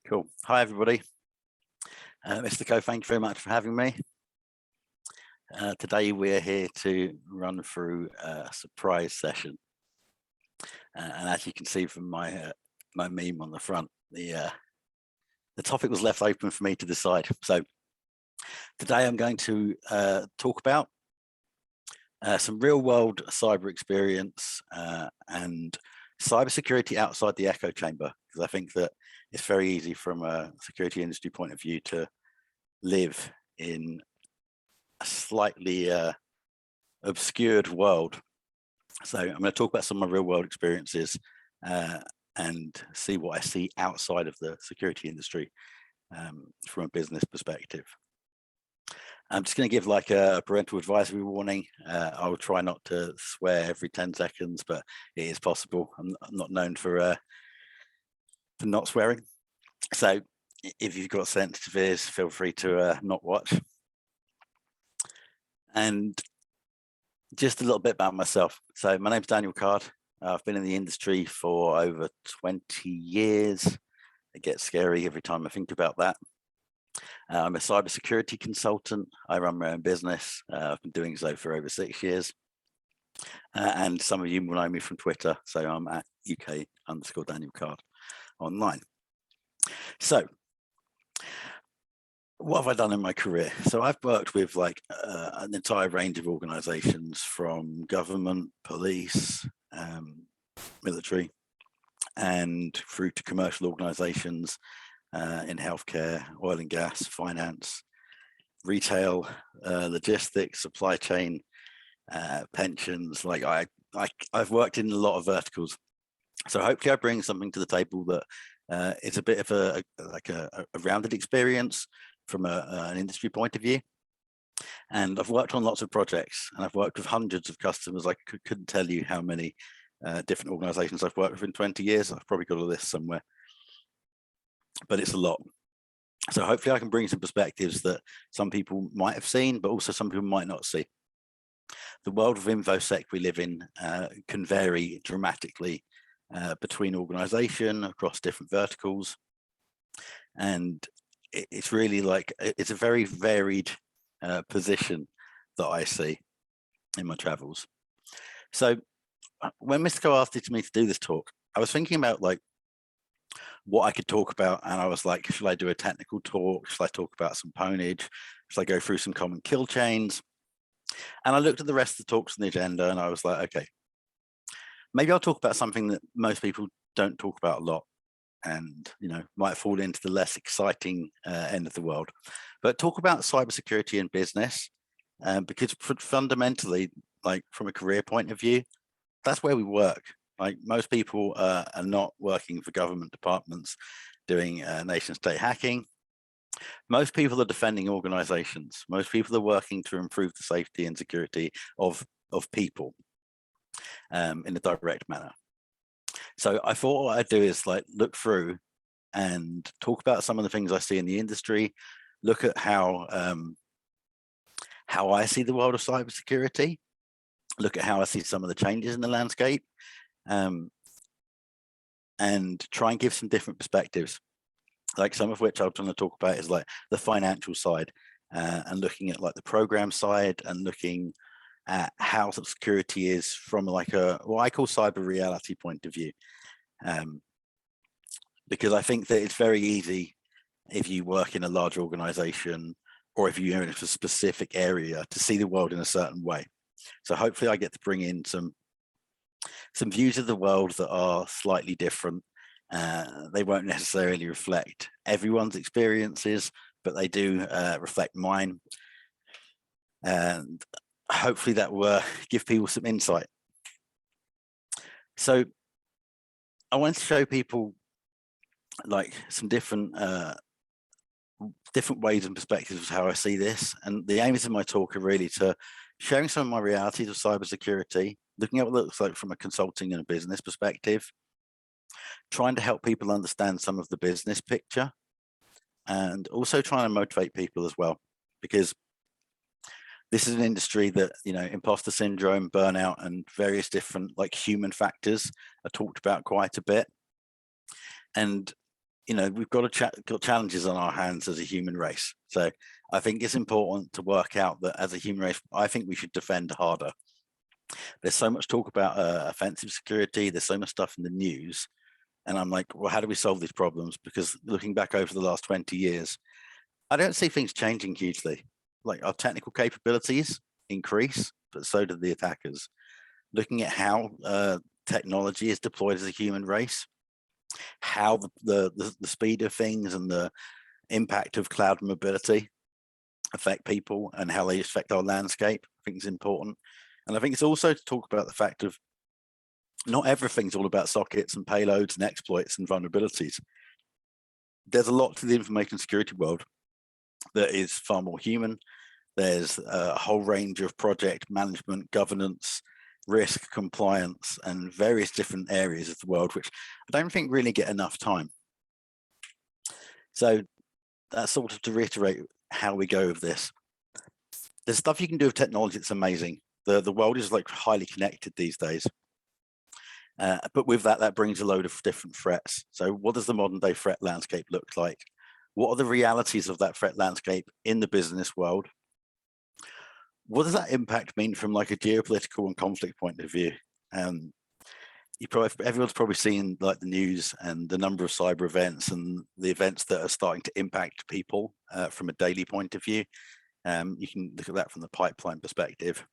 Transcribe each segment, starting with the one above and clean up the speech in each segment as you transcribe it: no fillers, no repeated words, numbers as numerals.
Cool. Hi, everybody. Mystikcon, thank you very much for having me. Today, we're here to run through a surprise session. And as you can see from my meme on the front, the topic was left open for me to decide. So today I'm going to talk about some real world cyber experience and cybersecurity outside the echo chamber, because I think that it's very easy from a security industry point of view to live in a slightly obscured world. So I'm going to talk about some of my real world experiences and see what I see outside of the security industry from a business perspective. I'm just going to give like a parental advisory warning. I will try not to swear every 10 seconds, but it is possible. I'm not known for not swearing. So if you've got sensitive ears, feel free to not watch. And just a little bit about myself. So my name's Daniel Card. I've been in the industry for over 20 years. It gets scary every time I think about that. I'm a cybersecurity consultant. I run my own business. I've been doing so for over 6 years. And some of you will know me from Twitter. So I'm at UK_Daniel Card online. So what have I done in my career? So I've worked with like an entire range of organizations, from government, police, military, and through to commercial organizations in healthcare, oil and gas, finance, retail, logistics, supply chain, pensions. Like I've worked in a lot of verticals. So hopefully I bring something to the table that is a bit of a rounded experience from an industry point of view. And I've worked on lots of projects, and I've worked with hundreds of customers. I couldn't tell you how many different organizations I've worked with in 20 years. I've probably got a list somewhere, but it's a lot. So hopefully I can bring some perspectives that some people might have seen, but also some people might not see. The world of InfoSec we live in can vary dramatically between organization, across different verticals. And it's really like, it's a very varied position that I see in my travels. So when Mystikcon asked me to do this talk, I was thinking about like what I could talk about, and I was like, should I do a technical talk? Should I talk about some pwnage? Should I go through some common kill chains? And I looked at the rest of the talks on the agenda, and I was like, okay, maybe I'll talk about something that most people don't talk about a lot, and might fall into the less exciting end of the world, but talk about cybersecurity in business, because fundamentally, like from a career point of view, that's where we work. Like most people are not working for government departments doing nation state hacking. Most people are defending organizations. Most people are working to improve the safety and security of people in a direct manner. So I thought what I'd do is like look through and talk about some of the things I see in the industry, look at how I see the world of cybersecurity, look at how I see some of the changes in the landscape, and try and give some different perspectives. Like some of which I'm going to talk about is like the financial side, and looking at like the program side, and looking at how security is from like what I call cyber reality point of view. Because I think that it's very easy if you work in a large organization, or if you're in a specific area, to see the world in a certain way. So hopefully I get to bring in some views of the world that are slightly different. They won't necessarily reflect everyone's experiences, but they do reflect mine. And hopefully that will give people some insight. So I wanted to show people like some different ways and perspectives of how I see this. And the aims of my talk are really to sharing some of my realities of cybersecurity, looking at what it looks like from a consulting and a business perspective, trying to help people understand some of the business picture, and also trying to motivate people as well, because this is an industry that, imposter syndrome, burnout, and various different like human factors are talked about quite a bit. And we've got challenges on our hands as a human race. So I think it's important to work out that as a human race, I think we should defend harder. There's so much talk about offensive security. There's so much stuff in the news. And I'm like, well, how do we solve these problems? Because looking back over the last 20 years, I don't see things changing hugely. Like our technical capabilities increase, but so do the attackers. Looking at how technology is deployed as a human race, how the speed of things and the impact of cloud mobility affect people and how they affect our landscape, I think is important. And I think it's also to talk about the fact of not everything's all about sockets and payloads and exploits and vulnerabilities. There's a lot to the information security world that is far more human. There's a whole range of project management, governance, risk, compliance, and various different areas of the world, which I don't think really get enough time. So that's sort of to reiterate how we go with this. There's stuff you can do with technology that's amazing. The world is like highly connected these days. But with that brings a load of different threats. So what does the modern day threat landscape look like? What are the realities of that threat landscape in the business world? What does that impact mean from like a geopolitical and conflict point of view? Everyone's probably seen like the news and the number of cyber events and the events that are starting to impact people from a daily point of view. You can look at that from the pipeline perspective.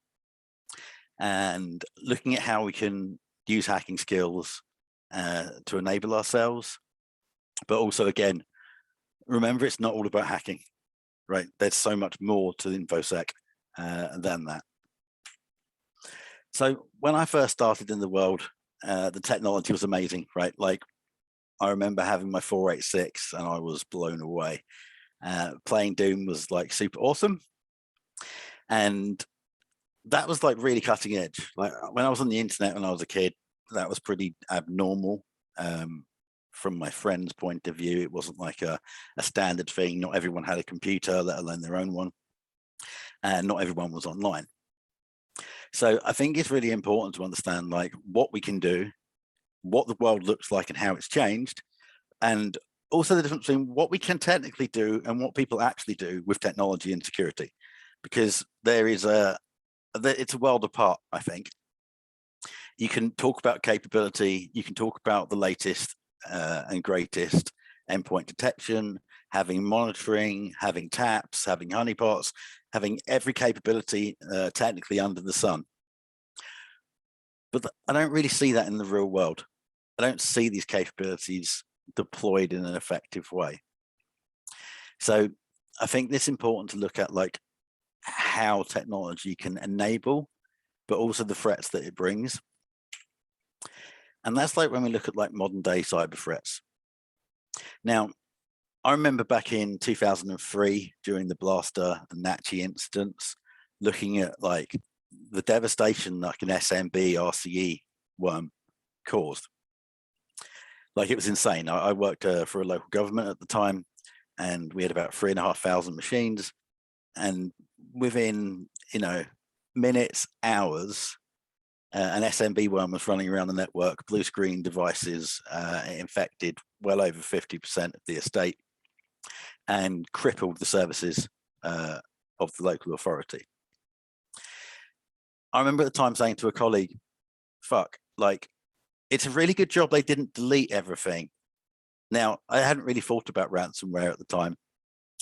And looking at how we can use hacking skills to enable ourselves. But also, again, remember, it's not all about hacking, right? There's so much more to InfoSec than that. So when I first started in the world, the technology was amazing, right? Like I remember having my 486 and I was blown away. Playing Doom was like super awesome. And that was like really cutting edge. Like when I was on the internet when I was a kid, that was pretty abnormal. From my friend's point of view, it wasn't like a standard thing. Not everyone had a computer, let alone their own one. And not everyone was online. So I think it's really important to understand like what we can do, what the world looks like and how it's changed, and also the difference between what we can technically do and what people actually do with technology and security, because it's a world apart, I think. You can talk about capability, you can talk about the latest and greatest endpoint detection, having monitoring, having taps, having honeypots, having every capability technically under the sun. But I don't really see that in the real world. I don't see these capabilities deployed in an effective way. So I think it's important to look at like how technology can enable, but also the threats that it brings. And that's like when we look at like modern day cyber threats. Now, I remember back in 2003 during the Blaster and Nachi incidents, looking at like the devastation like an SMB RCE worm caused. Like it was insane. I worked for a local government at the time, and we had about 3,500 machines. And within, minutes, hours, an SMB worm was running around the network, blue screen devices, infected well over 50% of the estate and crippled the services of the local authority. I remember at the time saying to a colleague, fuck, like, it's a really good job they didn't delete everything. Now, I hadn't really thought about ransomware at the time,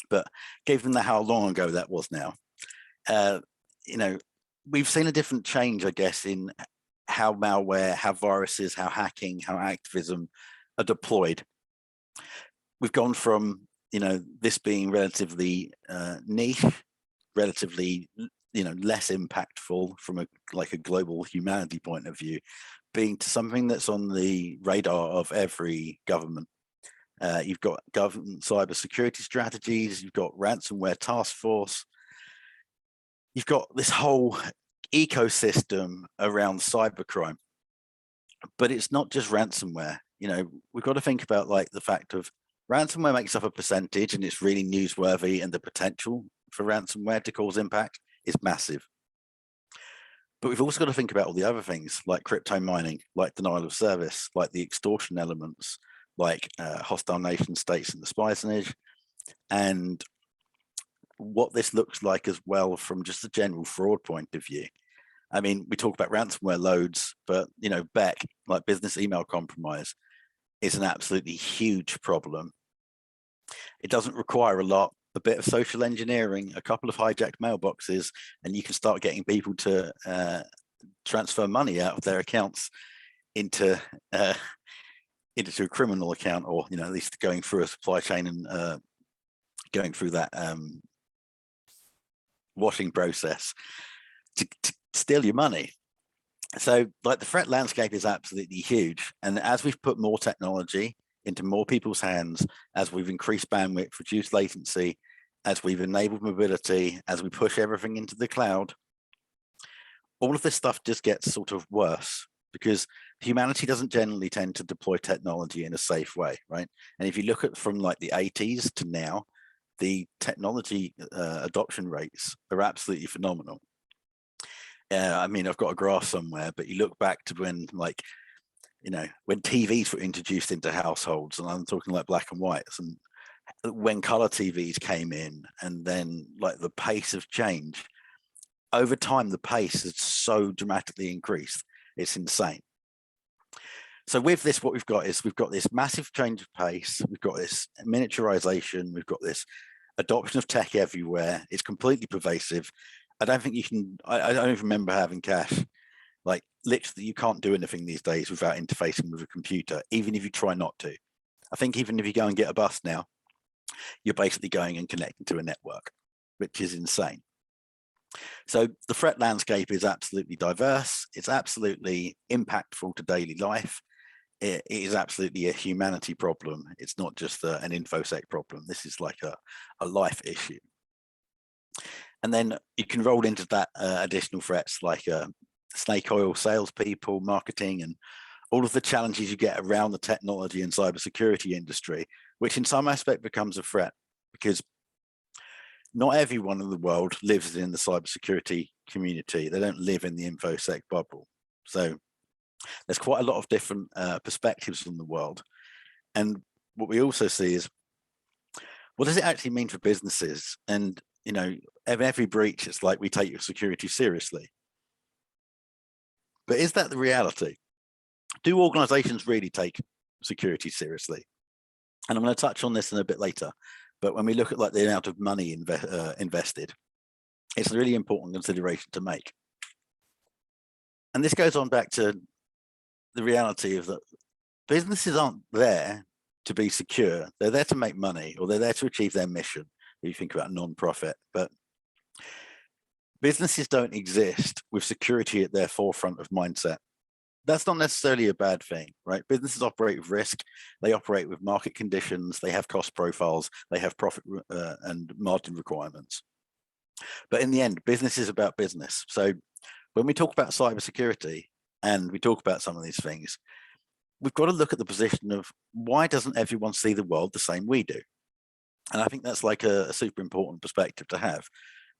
but given how long ago that was now, we've seen a different change, I guess, in how malware, how viruses, how hacking, how activism are deployed. We've gone from, this being relatively niche, relatively, less impactful from a global humanity point of view, being to something that's on the radar of every government. You've got government cybersecurity strategies, you've got ransomware task force, you've got this whole ecosystem around cybercrime. But it's not just ransomware. We've got to think about like the fact of ransomware makes up a percentage and it's really newsworthy, and the potential for ransomware to cause impact is massive. But we've also got to think about all the other things like crypto mining, like denial of service, like the extortion elements, like hostile nation states and the espionage, and what this looks like as well from just a general fraud point of view. I mean, we talk about ransomware loads, but Beck, like business email compromise, is an absolutely huge problem. It doesn't require a lot, a bit of social engineering, a couple of hijacked mailboxes, and you can start getting people to transfer money out of their accounts into a criminal account, or at least going through a supply chain and going through that washing process to steal your money. So like the threat landscape is absolutely huge, and as we've put more technology into more people's hands, as we've increased bandwidth, reduced latency, as we've enabled mobility, as we push everything into the cloud, all of this stuff just gets sort of worse, because humanity doesn't generally tend to deploy technology in a safe way, right? And if you look at from like the 80s to now, the technology adoption rates are absolutely phenomenal. I mean, I've got a graph somewhere, but you look back to when when TVs were introduced into households, and I'm talking like black and whites, and when color TVs came in, and then like the pace of change over time, the pace has so dramatically increased. It's insane. So with this, what we've got this massive change of pace. We've got this miniaturization. We've got this adoption of tech everywhere. It's completely pervasive. I don't think you can, I don't even remember having cash. Like literally, you can't do anything these days without interfacing with a computer, even if you try not to. I think even if you go and get a bus now, you're basically going and connecting to a network, which is insane. So the threat landscape is absolutely diverse. It's absolutely impactful to daily life. It is absolutely a humanity problem. It's not just an InfoSec problem. This is like a life issue. And then you can roll into that additional threats like snake oil salespeople, marketing, and all of the challenges you get around the technology and cybersecurity industry, which in some aspect becomes a threat, because not everyone in the world lives in the cybersecurity community. They don't live in the InfoSec bubble. So there's quite a lot of different perspectives on the world. And what we also see is, what does it actually mean for businesses? And every breach, it's like we take your security seriously. But is that the reality? Do organizations really take security seriously? And I'm going to touch on this in a bit later. But when we look at like the amount of money invested, it's a really important consideration to make. And this goes on back to the reality of that businesses aren't there to be secure. They're there to make money, or they're there to achieve their mission. If you think about non-profit, but businesses don't exist with security at their forefront of mindset. That's not necessarily a bad thing, right? Businesses operate with risk. They operate with market conditions. They have cost profiles. They have profit and margin requirements. But in the end, business is about business. So when we talk about cybersecurity and we talk about some of these things, we've got to look at the position of, why doesn't everyone see the world the same we do? And I think that's like a super important perspective to have,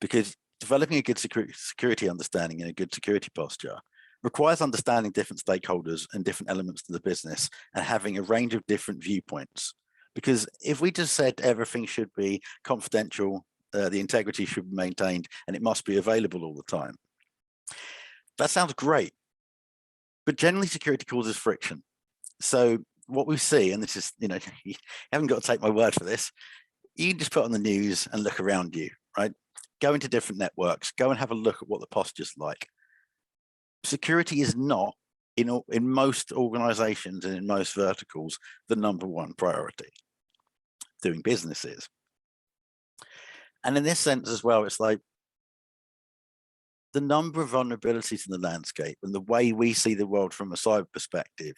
because developing a good security understanding and a good security posture requires understanding different stakeholders and different elements to the business, and having a range of different viewpoints. Because if we just said everything should be confidential, the integrity should be maintained, and it must be available all the time, that sounds great. But generally, security causes friction. So what we see, and this is, you haven't got to take my word for this, you can just put on the news and look around you, right? Go into different networks, go and have a look at what the posture's like. Security is not, in most organizations and in most verticals, the #1 priority. Doing business is. And in this sense as well, it's like the number of vulnerabilities in the landscape and the way we see the world from a cyber perspective,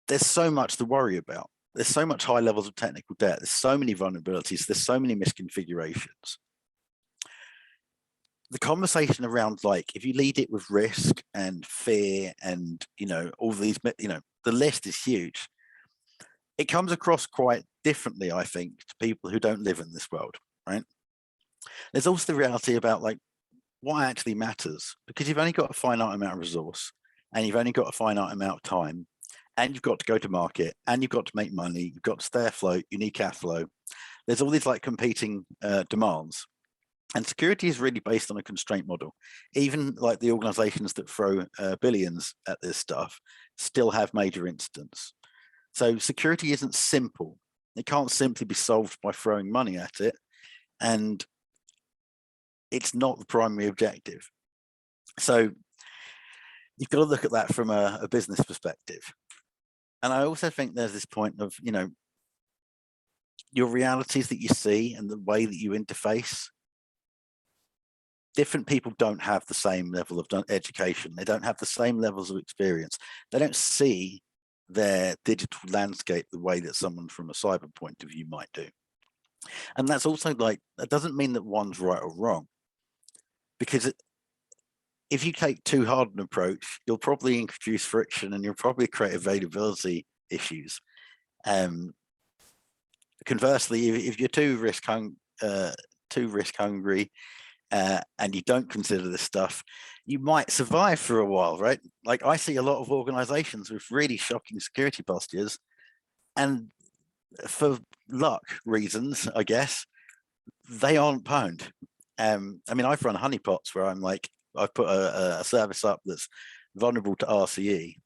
there's so much to worry about. There's so much high levels of technical debt. There's so many vulnerabilities. There's so many misconfigurations. The conversation around, like, if you lead it with risk and fear and, all these, the list is huge. It comes across quite differently, I think, to people who don't live in this world, right? There's also the reality about, like, what actually matters, because you've only got a finite amount of resource, and you've only got a finite amount of time, and you've got to go to market, and you've got to make money, you've got to stay afloat, you need cash flow. There's all these like competing demands. And security is really based on a constraint model. Even like the organizations that throw billions at this stuff still have major incidents. So security isn't simple. It can't simply be solved by throwing money at it. And it's not the primary objective. So you've got to look at that from a business perspective. And I also think there's this point of, you know, your realities that you see and the way that you interface. Different people don't have the same level of education. They don't have the same levels of experience. They don't see their digital landscape the way that someone from a cyber point of view might do. And that's also like, that doesn't mean that one's right or wrong. Because if you take too hard an approach, you'll probably introduce friction and you'll probably create availability issues. Conversely, if you're too risk hungry, and you don't consider this stuff, you might survive for a while, right? Like I see a lot of organizations with really shocking security postures, and for luck reasons, I guess, they aren't pwned. I mean, I've run honeypots where I'm like, I've put a service up that's vulnerable to RCE,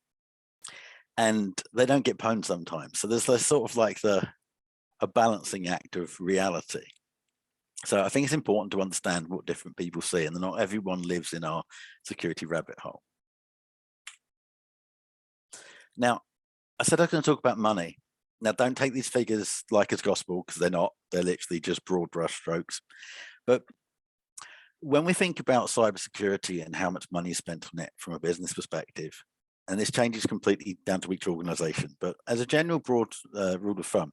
and they don't get pwned sometimes. So there's sort of like a balancing act of reality. So I think it's important to understand what different people see, and not everyone lives in our security rabbit hole. Now, I said I was going to talk about money. Now, don't take these figures like as gospel, because they're not. They're literally just broad brush strokes. But when we think about cybersecurity and how much money is spent on it from a business perspective, and this changes completely down to each organization, but as a general broad rule of thumb,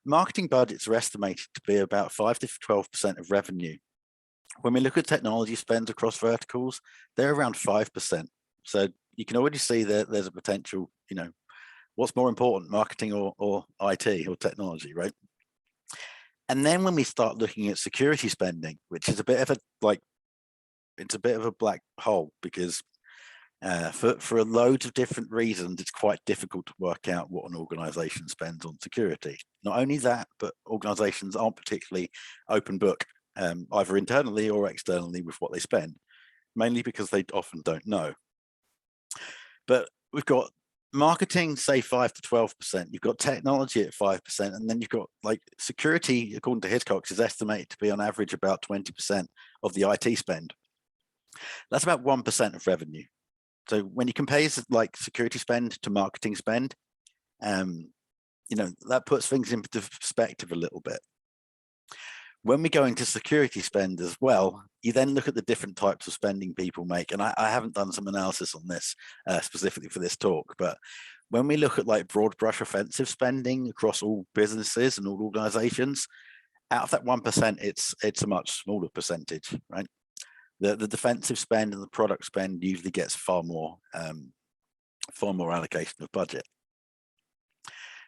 marketing budgets are estimated to be about 5 to 12% of revenue. When we look at technology spends across verticals, they're around 5%. So you can already see that there's a potential, you know, what's more important, marketing or IT or technology, right? And then when we start looking at security spending, which is a bit of it's a bit of a black hole, because for loads of different reasons, it's quite difficult to work out what an organization spends on security. Not only that, but organizations aren't particularly open book, either internally or externally, with what they spend, mainly because they often don't know. But we've got marketing, say 5 to 12%, you've got technology at 5%, and then you've got like security, according to Hiscox, is estimated to be on average about 20% of the IT spend. That's about 1% of revenue. So when you compare like security spend to marketing spend, you know, that puts things into perspective a little bit. When we go into security spend as well, you then look at the different types of spending people make. And I haven't done some analysis on this specifically for this talk, but when we look at like broad brush offensive spending across all businesses and all organizations, out of that 1%, it's a much smaller percentage, right? The defensive spend and the product spend usually gets far more allocation of budget.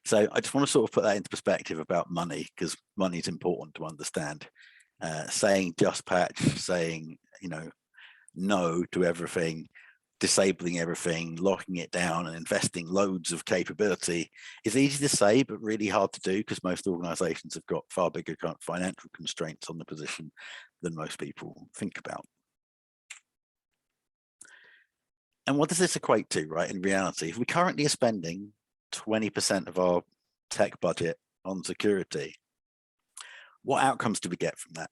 So I just want to sort of put that into perspective about money, because money is important to understand. Saying just patch, saying, you know, no to everything, disabling everything, locking it down and investing loads of capability is easy to say, but really hard to do, because most organizations have got far bigger financial constraints on the position than most people think about. And what does this equate to, right, in reality? If we currently are spending 20% of our tech budget on security, what outcomes do we get from that?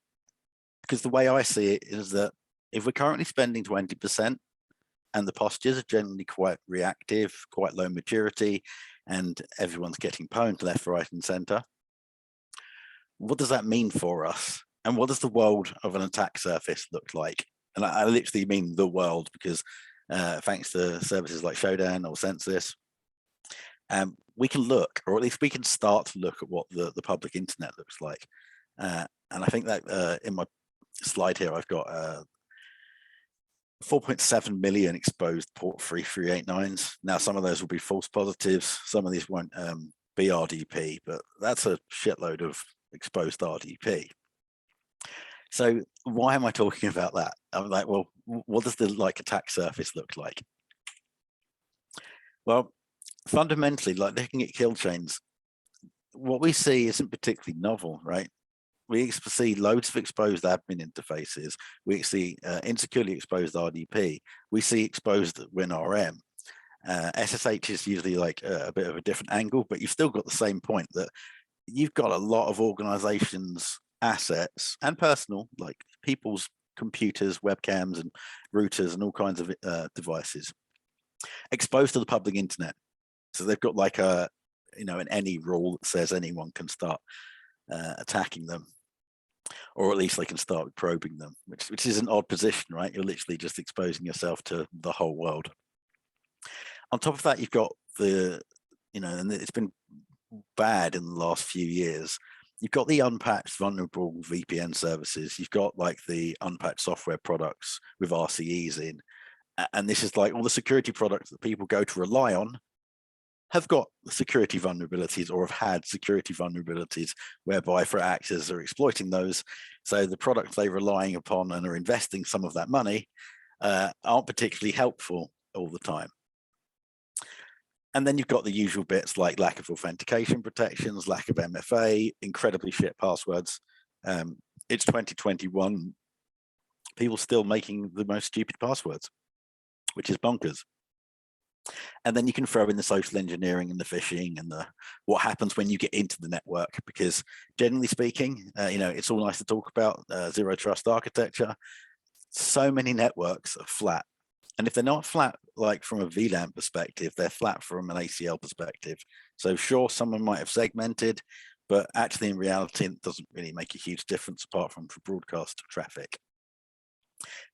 Because the way I see it is that if we're currently spending 20% and the postures are generally quite reactive, quite low maturity, and everyone's getting pwned left, right, and center, what does that mean for us? And what does the world of an attack surface look like? And I literally mean the world, because thanks to services like Shodan or Census, we can look, or at least we can start to look at what the public internet looks like. And I think that in my slide here, I've got 4.7 million exposed port 3389s. Now, some of those will be false positives. Some of these won't be RDP, but that's a shitload of exposed RDP. So why am I talking about that? I'm like, well, what does the attack surface look like? Well, fundamentally, like looking at kill chains, what we see isn't particularly novel, right? We see loads of exposed admin interfaces. We see insecurely exposed RDP. We see exposed WinRM. SSH is usually like a bit of a different angle, but you've still got the same point that you've got a lot of organizations' assets and personal, like people's computers, webcams, and routers, and all kinds of devices exposed to the public internet. So they've got like an any rule that says anyone can start attacking them, or at least they can start probing them, which is an odd position, right? You're literally just exposing yourself to the whole world. On top of that, you've got the, and it's been bad in the last few years. You've got the unpatched vulnerable VPN services. You've got like the unpatched software products with RCEs in. And this is like all the security products that people go to rely on have got security vulnerabilities or have had security vulnerabilities whereby threat actors are exploiting those. So the products they're relying upon and are investing some of that money aren't particularly helpful all the time. And then you've got the usual bits like lack of authentication protections, lack of MFA, incredibly shit passwords. It's 2021, people still making the most stupid passwords, which is bonkers. And then you can throw in the social engineering and the phishing and the what happens when you get into the network, because generally speaking, it's all nice to talk about zero trust architecture. So many networks are flat. And if they're not flat, like from a VLAN perspective, they're flat from an ACL perspective. So sure, someone might have segmented, but actually in reality, it doesn't really make a huge difference apart from for broadcast traffic.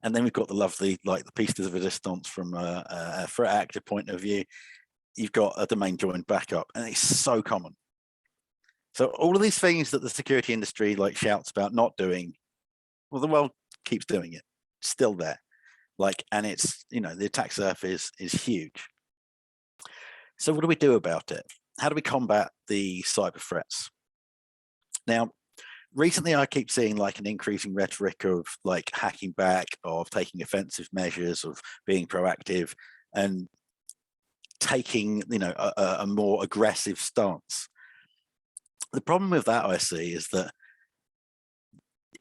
And then we've got the lovely, like the pieces of resistance from a threat actor point of view. You've got a domain joined backup, and it's so common. So all of these things that the security industry like shouts about not doing, well, the world keeps doing it. It's still there. And it's, the attack surface is huge. So what do we do about it? How do we combat the cyber threats? Now, recently I keep seeing like an increasing rhetoric of like hacking back, of taking offensive measures, of being proactive and taking, a more aggressive stance. The problem with that I see is that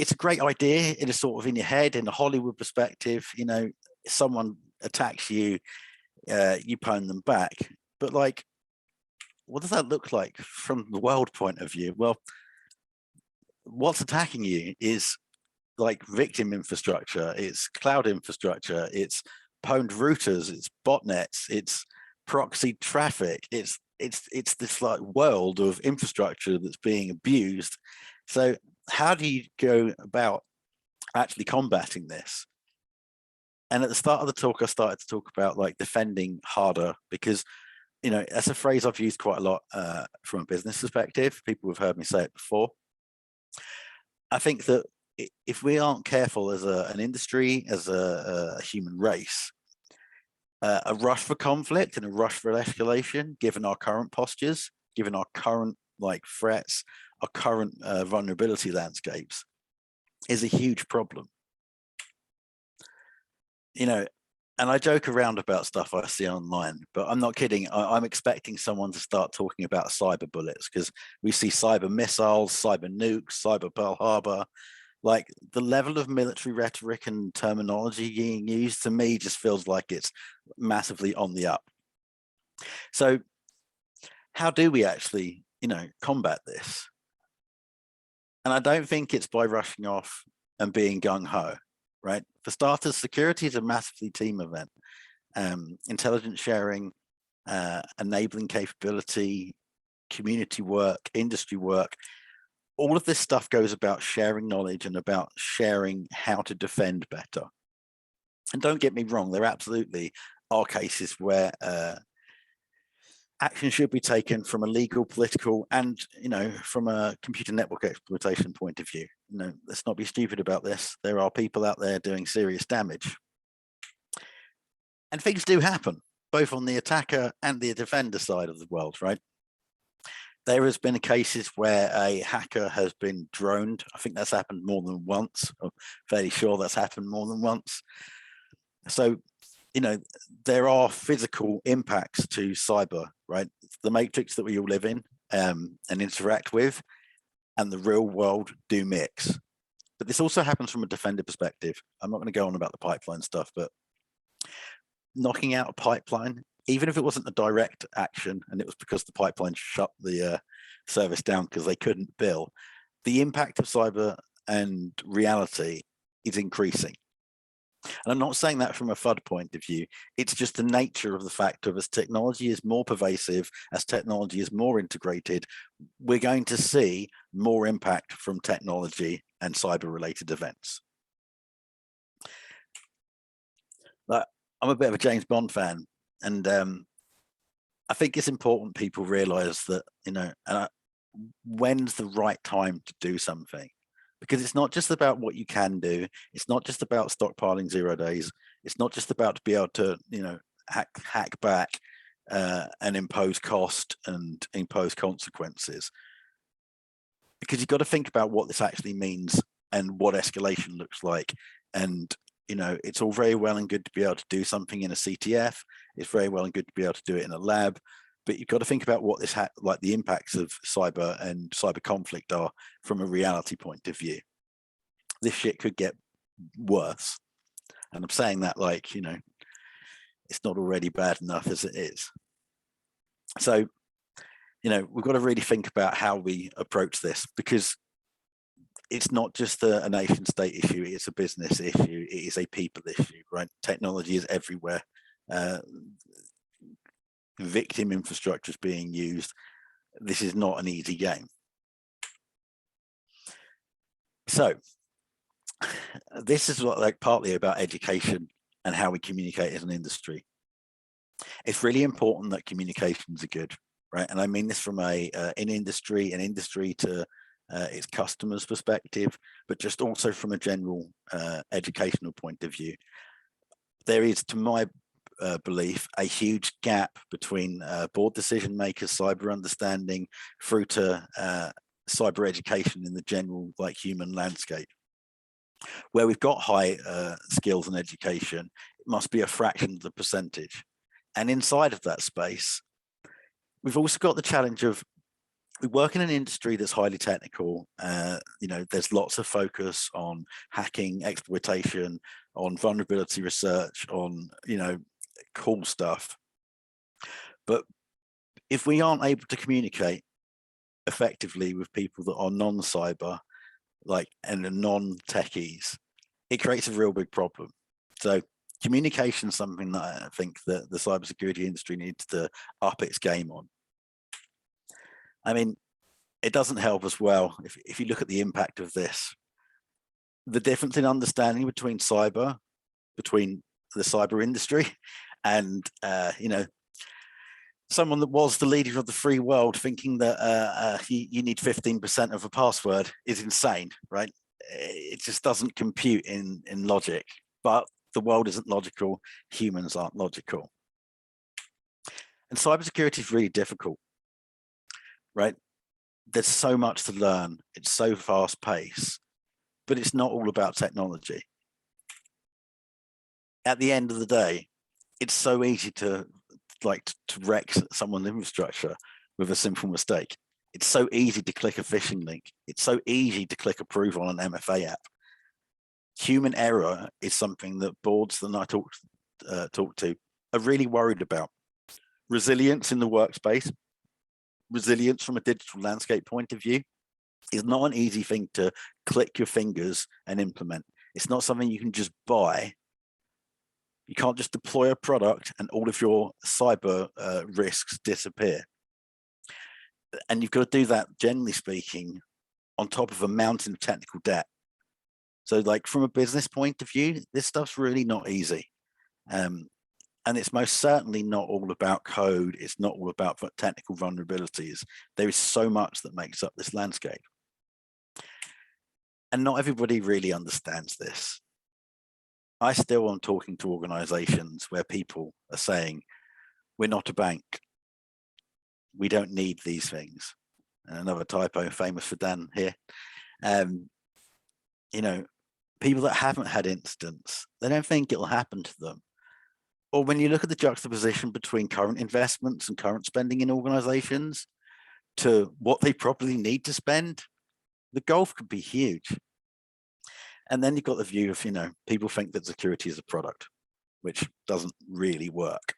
it's a great idea. It is sort of in your head, in a Hollywood perspective, someone attacks you, you pwn them back. But like, what does that look like from the world point of view? Well, what's attacking you is like victim infrastructure, it's cloud infrastructure, it's pwned routers, it's botnets, it's proxy traffic, it's this like world of infrastructure that's being abused. So how do you go about actually combating this? And at the start of the talk, I started to talk about like defending harder, because that's a phrase I've used quite a lot from a business perspective. People have heard me say it before. I think that if we aren't careful as an industry, as a human race, a rush for conflict and a rush for escalation, given our current postures, given our current like threats, our current vulnerability landscapes, is a huge problem. And I joke around about stuff I see online, but I'm not kidding. I'm expecting someone to start talking about cyber bullets, because we see cyber missiles, cyber nukes, cyber Pearl Harbor. Like the level of military rhetoric and terminology being used to me just feels like it's massively on the up. So how do we actually, combat this? And I don't think it's by rushing off and being gung-ho, right? For starters, security is a massively team event. Intelligence sharing, enabling capability, community work, industry work, all of this stuff goes about sharing knowledge and about sharing how to defend better. And don't get me wrong, there absolutely are cases where action should be taken from a legal, political, and from a computer network exploitation point of view. Let's not be stupid about this. There are people out there doing serious damage, and things do happen, both on the attacker and the defender side of the world, right? There has been cases where a hacker has been droned. I think that's happened more than once. I'm fairly sure that's happened more than once. So, there are physical impacts to cyber right? It's the matrix that we all live in and interact with, and the real world do mix. But this also happens from a defender perspective. I'm not going to go on about the pipeline stuff, but knocking out a pipeline, even if it wasn't a direct action and it was because the pipeline shut the service down because they couldn't bill, the impact of cyber and reality is increasing. And I'm not saying that from a FUD point of view. It's just the nature of the fact of as technology is more pervasive, as technology is more integrated, we're going to see more impact from technology and cyber-related events. But I'm a bit of a James Bond fan, and I think it's important people realize that, when's the right time to do something? Because it's not just about what you can do. It's not just about stockpiling 0 days. It's not just about to be able to, hack back and impose cost and impose consequences. Because you've got to think about what this actually means and what escalation looks like. And, it's all very well and good to be able to do something in a CTF. It's very well and good to be able to do it in a lab. But you've got to think about what this like the impacts of cyber and cyber conflict are from a reality point of view. This shit could get worse. And I'm saying that like, it's not already bad enough as it is. So, we've got to really think about how we approach this, because it's not just a nation state issue, it's a business issue, it is a people issue, right? Technology is everywhere. Victim infrastructure is being used. This is not an easy game. So this is what partly about education and how we communicate as an industry. It's really important that communications are good, right? And I mean this from an industry to its customers' perspective, but just also from a general educational point of view. There is, to my belief, a huge gap between board decision makers, cyber understanding, through to cyber education in the general human landscape. Where we've got high skills and education, it must be a fraction of the percentage. And inside of that space, we've also got the challenge of, we work in an industry that's highly technical. There's lots of focus on hacking, exploitation, on vulnerability research, on, cool stuff. But if we aren't able to communicate effectively with people that are non-cyber, and non-techies, it creates a real big problem. So communication is something that I think that the cybersecurity industry needs to up its game on. I mean, it doesn't help as well if you look at the impact of this. The difference in understanding between the cyber industry and, someone that was the leader of the free world thinking that you need 15% of a password is insane, right? It just doesn't compute in logic. But the world isn't logical. Humans aren't logical. And cybersecurity is really difficult, right? There's so much to learn. It's so fast paced, but it's not all about technology. At the end of the day, it's so easy to wreck someone's infrastructure with a simple mistake. It's so easy to click a phishing link. It's so easy to click approve on an MFA app. Human error is something that boards that I talk to are really worried about. Resilience in the workspace, resilience from a digital landscape point of view, is not an easy thing to click your fingers and implement. It's not something you can just buy. You can't just deploy a product and all of your cyber risks disappear. And you've got to do that, generally speaking, on top of a mountain of technical debt. So from a business point of view, this stuff's really not easy. And it's most certainly not all about code. It's not all about technical vulnerabilities. There is so much that makes up this landscape. And not everybody really understands this. I still am talking to organizations where people are saying, we're not a bank. We don't need these things. Another typo famous for Dan here. People that haven't had incidents, they don't think it'll happen to them. or when you look at the juxtaposition between current investments and current spending in organizations to what they probably need to spend, the gulf could be huge. And then you've got the view of, people think that security is a product, which doesn't really work.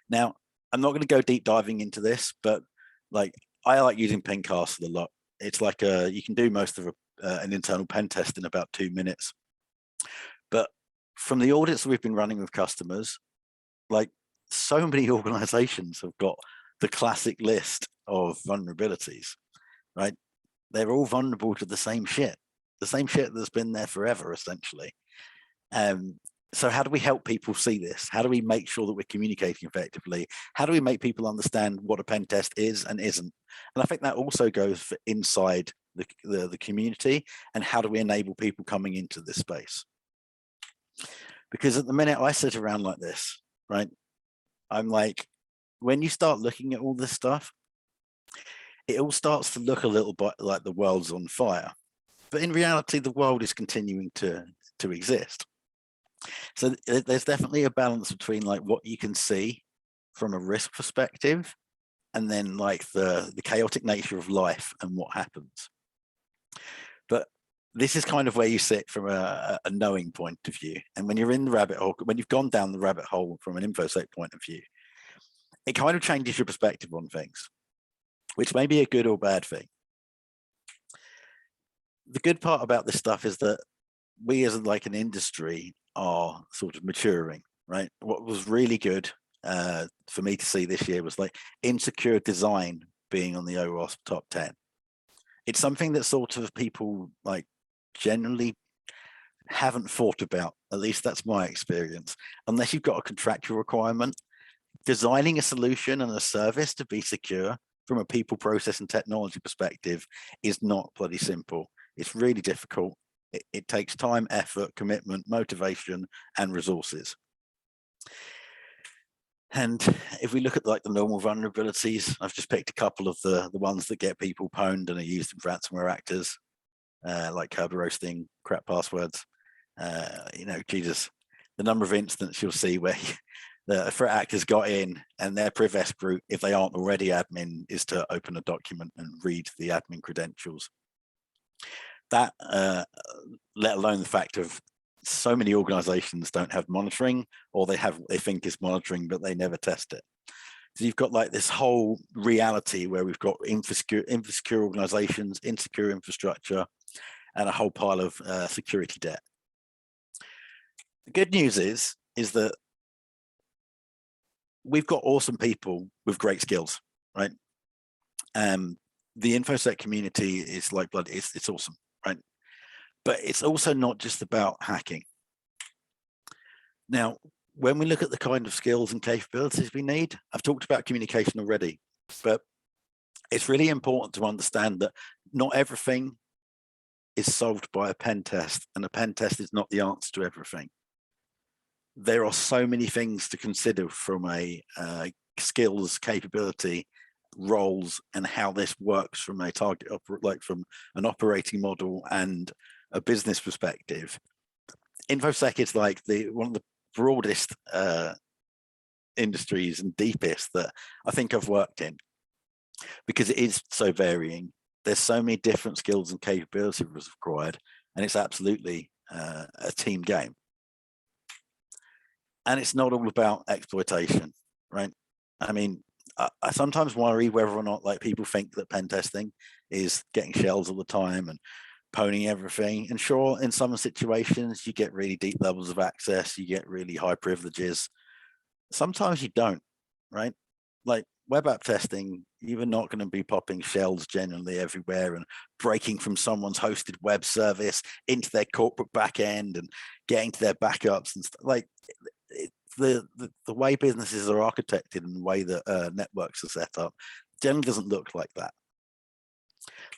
Now, I'm not going to go deep diving into this, but I like using Pencastle a lot. It's like you can do most of an internal pen test in about 2 minutes. But from the audits that we've been running with customers, so many organizations have got the classic list of vulnerabilities, right? They're all vulnerable to the same shit that's been there forever, essentially. So how do we help people see this? How do we make sure that we're communicating effectively? How do we make people understand what a pen test is and isn't? And I think that also goes for inside the community, and how do we enable people coming into this space? Because at the minute I sit around like this, right? I'm like, when you start looking at all this stuff, it all starts to look a little bit like the world's on fire. But in reality, the world is continuing to exist. So there's definitely a balance between what you can see from a risk perspective, and then the chaotic nature of life and what happens. But this is kind of where you sit from a knowing point of view. And when you're in the rabbit hole, when you've gone down the rabbit hole from an InfoSec point of view, it kind of changes your perspective on things, which may be a good or bad thing. The good part about this stuff is that we as an industry are sort of maturing, right? What was really good for me to see this year was insecure design being on the OWASP top 10. It's something that sort of people generally haven't thought about. At least that's my experience. Unless you've got a contractual requirement, designing a solution and a service to be secure from a people, process, and technology perspective is not bloody simple. It's really difficult. It takes time, effort, commitment, motivation, and resources. And if we look at the normal vulnerabilities, I've just picked a couple of the ones that get people pwned and are used in ransomware actors, like Kerberos roasting, crap passwords. Jesus, the number of incidents you'll see where the threat actors got in and their priv route, if they aren't already admin, is to open a document and read the admin credentials. That, let alone the fact of so many organizations don't have monitoring, or they think it's monitoring, but they never test it. So you've got this whole reality where we've got insecure organizations, insecure infrastructure, and a whole pile of security debt. The good news is that we've got awesome people with great skills, right? The InfoSec community is blood. It's awesome, right? But it's also not just about hacking. Now, when we look at the kind of skills and capabilities we need, I've talked about communication already, but it's really important to understand that not everything is solved by a pen test, and a pen test is not the answer to everything. There are so many things to consider from a skills, capability, roles, and how this works from a target, from an operating model and a business perspective. InfoSec is one of the broadest industries and deepest that I think I've worked in, because it is so varying. There's so many different skills and capabilities required, and it's absolutely a team game. And it's not all about exploitation, right? I mean, I sometimes worry whether or not people think that pen testing is getting shells all the time and pwning everything. And sure, in some situations you get really deep levels of access, you get really high privileges. Sometimes you don't, right? Web app testing, you're not going to be popping shells generally everywhere and breaking from someone's hosted web service into their corporate backend and getting to their backups and stuff. The way businesses are architected and the way that networks are set up generally doesn't look like that.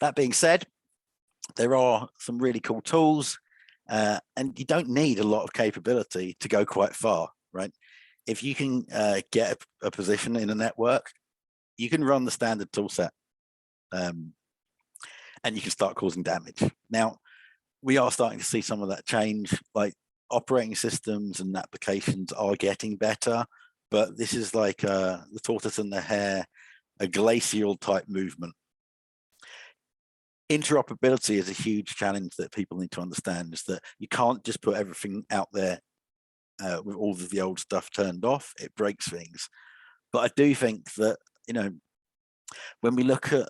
That being said, there are some really cool tools, and you don't need a lot of capability to go quite far, right? If you can get a position in a network, you can run the standard tool set, and you can start causing damage. Now, we are starting to see some of that change. operating systems and applications are getting better, but this is like the tortoise and the hare, a glacial type movement. Interoperability is a huge challenge that people need to understand, is that you can't just put everything out there with all of the old stuff turned off. It breaks things. But I do think that, you know, when we look at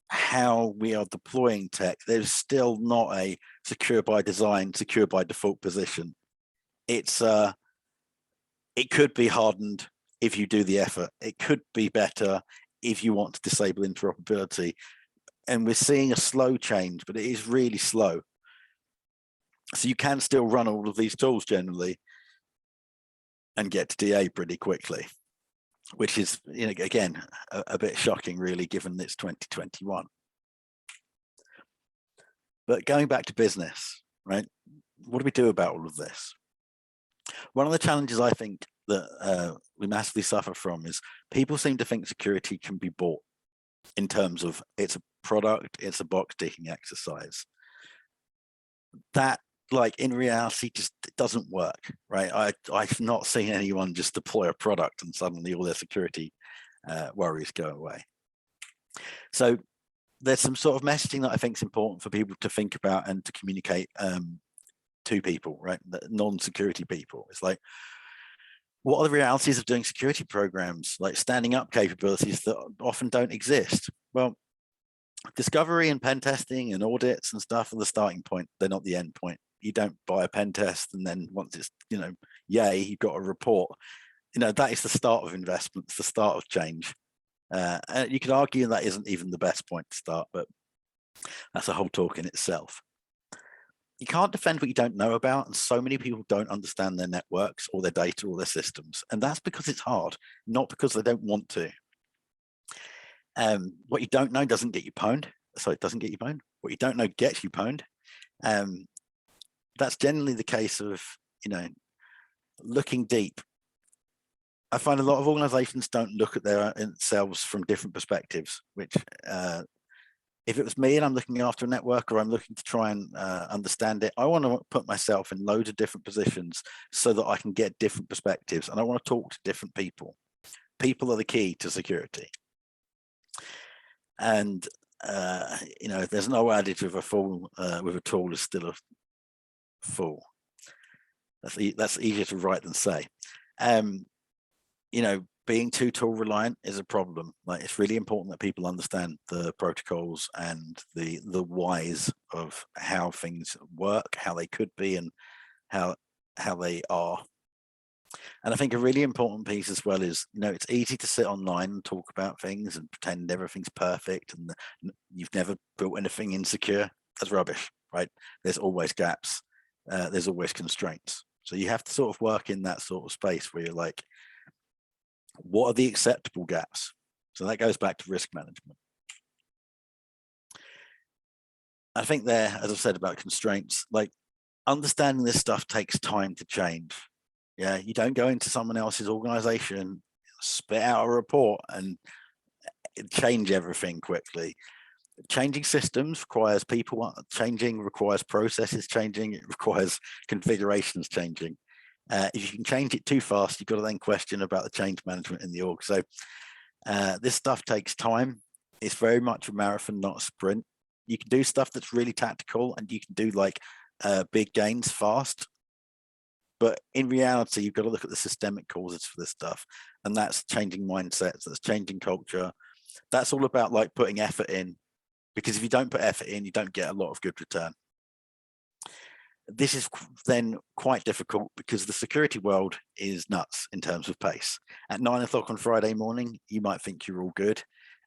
how we are deploying tech, there's still not a secure by design, secure by default position. It's it could be hardened if you do the effort. It could be better if you want to disable interoperability. And we're seeing a slow change, but it is really slow. So you can still run all of these tools generally and get to DA pretty quickly, which is, you know, again, a bit shocking, really, given it's 2021. But going back to business, right? What do we do about all of this? One of the challenges I think that we massively suffer from is people seem to think security can be bought in terms of it's a product, it's a box ticking exercise. That, like, in reality, just doesn't work, right? I've not seen anyone just deploy a product and suddenly all their security worries go away. So there's some sort of messaging that I think is important for people to think about and to communicate to people, right? Non-security people. It's like, what are the realities of doing security programs, like standing up capabilities that often don't exist? Well, discovery and pen testing and audits and stuff are the starting point. They're not the end point. You don't buy a pen test and then once it's, you know, yay, you've got a report. You know, that is the start of investments, the start of change. And you could argue that isn't even the best point to start, but that's a whole talk in itself. You can't defend what you don't know about, and so many people don't understand their networks or their data or their systems, and that's because it's hard, not because they don't want to. What you don't know doesn't get you pwned. So it doesn't get you pwned. What you don't know gets you pwned. That's generally the case of, you know, looking deep. I find a lot of organizations don't look at themselves from different perspectives, which if it was me and I'm looking after a network or I'm looking to try and understand it, I want to put myself in loads of different positions so that I can get different perspectives, and I want to talk to different people. People are the key to security. And you know, there's no adage of a fool with a tool is still a fool. That's easier to write than say. You know, being too tool reliant is a problem. Like, it's really important that people understand the protocols and the whys of how things work, how they could be, and how they are. And I think a really important piece as well is, you know, it's easy to sit online and talk about things and pretend everything's perfect and you've never built anything insecure. That's rubbish, right? There's always gaps. There's always constraints. So you have to sort of work in that sort of space where you're like, what are the acceptable gaps? So that goes back to risk management. I think there, as I've said about constraints, like, understanding this stuff takes time to change. Yeah, you don't go into someone else's organization, spit out a report and change everything quickly. Changing systems requires people changing, requires processes changing, it requires configurations changing. If you can change it too fast, you've got to then question about the change management in the org. So this stuff takes time. It's very much a marathon, not a sprint. You can do stuff that's really tactical and you can do like big gains fast. But in reality, you've got to look at the systemic causes for this stuff. And that's changing mindsets, that's changing culture. That's all about like putting effort in, because if you don't put effort in, you don't get a lot of good return. This is then quite difficult because the security world is nuts in terms of pace. At 9 o'clock on Friday morning, you might think you're all good.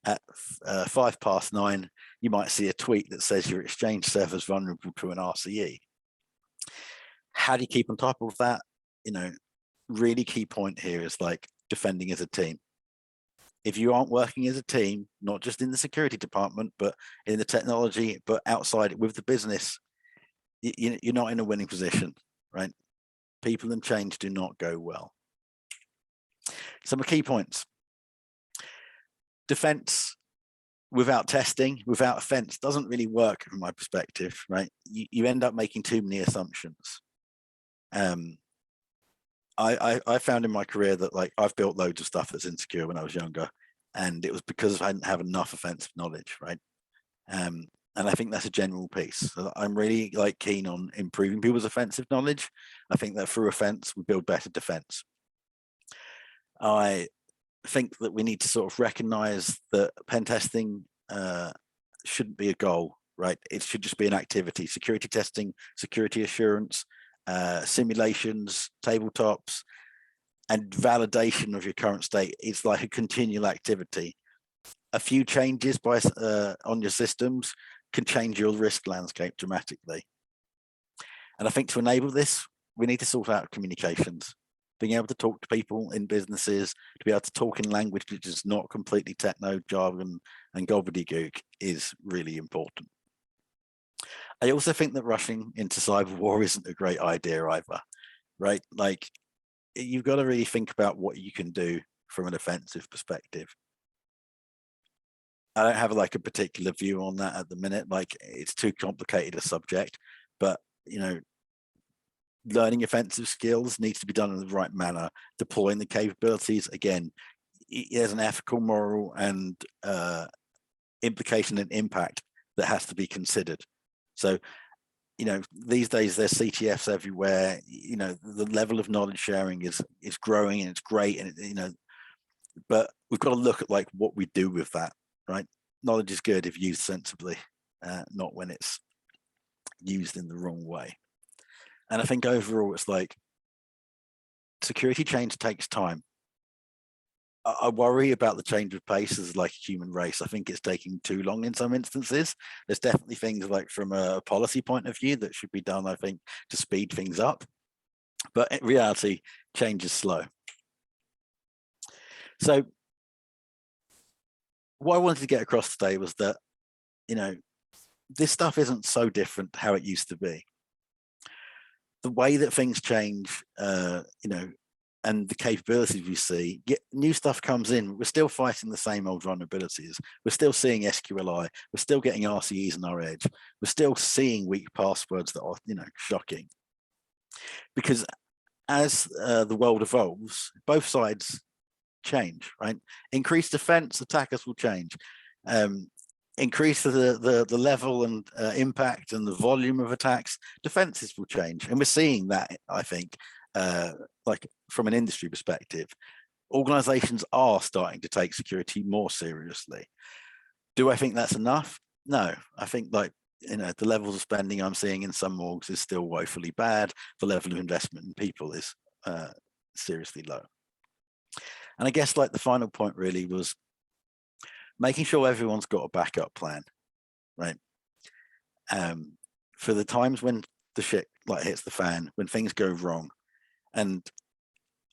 At 9:05, you might see a tweet that says your Exchange server's vulnerable to an RCE. How do you keep on top of that? You know, really key point here is like defending as a team. If you aren't working as a team, not just in the security department, but in the technology, but outside with the business, you're not in a winning position, right? People and change do not go well. Some key points. Defense without testing, without offense, doesn't really work from my perspective, right? You end up making too many assumptions. I found in my career that like I've built loads of stuff that's insecure when I was younger, and it was because I didn't have enough offensive knowledge, right? And I think that's a general piece. So I'm really like keen on improving people's offensive knowledge. I think that through offense we build better defense. I think that we need to sort of recognize that pen testing shouldn't be a goal, right? It should just be an activity. Security testing, security assurance, simulations, tabletops, and validation of your current state is like a continual activity. A few changes by on your systems can change your risk landscape dramatically. And I think to enable this, we need to sort out communications. Being able to talk to people in businesses, to be able to talk in language which is not completely techno jargon and gobbledygook is really important. I also think that rushing into cyber war isn't a great idea either, right? Like, you've got to really think about what you can do from an offensive perspective. I don't have like a particular view on that at the minute. Like, it's too complicated a subject, but you know, learning offensive skills needs to be done in the right manner. Deploying the capabilities, again, there's an ethical, moral, and implication and impact that has to be considered. So, you know, these days there's CTFs everywhere. You know, the level of knowledge sharing is growing, and it's great, and you know, but we've got to look at like what we do with that, right? Knowledge is good if used sensibly, not when it's used in the wrong way. And I think overall, it's like security change takes time. I worry about the change of pace as like a human race. I think it's taking too long in some instances. There's definitely things like from a policy point of view that should be done, I think, to speed things up. But in reality, change is slow. So what I wanted to get across today was that, you know, this stuff isn't so different how it used to be. The way that things change, you know, and the capabilities we see, new stuff comes in. We're still fighting the same old vulnerabilities. We're still seeing SQLI. We're still getting RCEs in our edge. We're still seeing weak passwords that are, you know, shocking. Because as the world evolves, both sides change, right? Increased defense, attackers will change. Increase the level and impact and the volume of attacks, defenses will change. And we're seeing that, I think, like from an industry perspective, organizations are starting to take security more seriously. Do I think that's enough? No, I think like, you know, the levels of spending I'm seeing in some orgs is still woefully bad. The level of investment in people is seriously low. And I guess like the final point really was making sure everyone's got a backup plan, right? For the times when the shit like hits the fan, when things go wrong. And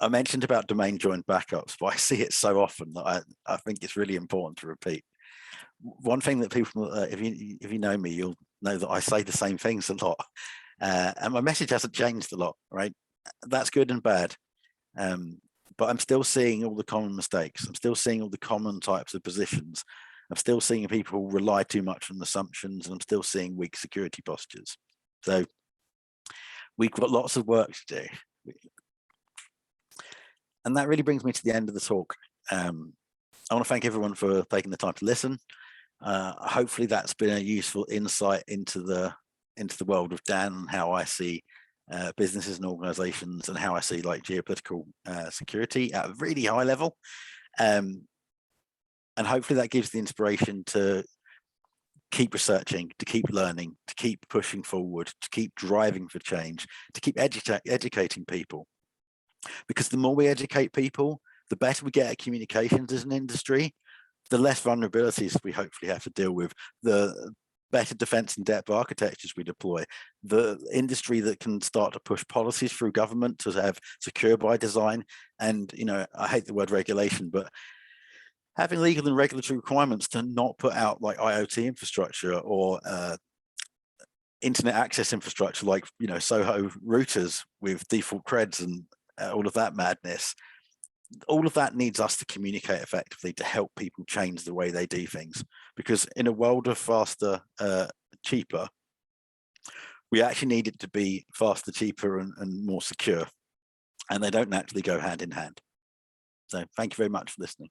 I mentioned about domain joined backups, but I see it so often that I think it's really important to repeat. One thing that people, if you know me, you'll know that I say the same things a lot, and my message hasn't changed a lot, right? That's good and bad. But I'm still seeing all the common mistakes. I'm still seeing all the common types of positions. I'm still seeing people rely too much on assumptions, and I'm still seeing weak security postures. So we've got lots of work to do. And that really brings me to the end of the talk. I want to thank everyone for taking the time to listen. Hopefully that's been a useful insight into the world of Dan and how I see businesses and organizations, and how I see like geopolitical security at a really high level. And hopefully that gives the inspiration to keep researching, to keep learning, to keep pushing forward, to keep driving for change, to keep educating people. Because the more we educate people, the better we get at communications as an industry, the less vulnerabilities we hopefully have to deal with, the better defense and depth architectures we deploy, the industry that can start to push policies through government to have secure by design. And, you know, I hate the word regulation, but having legal and regulatory requirements to not put out like IoT infrastructure or internet access infrastructure, like, you know, Soho routers with default creds and all of that madness. All of that needs us to communicate effectively to help people change the way they do things. Because in a world of faster, cheaper, we actually need it to be faster, cheaper, and more secure. And they don't naturally go hand in hand. So thank you very much for listening.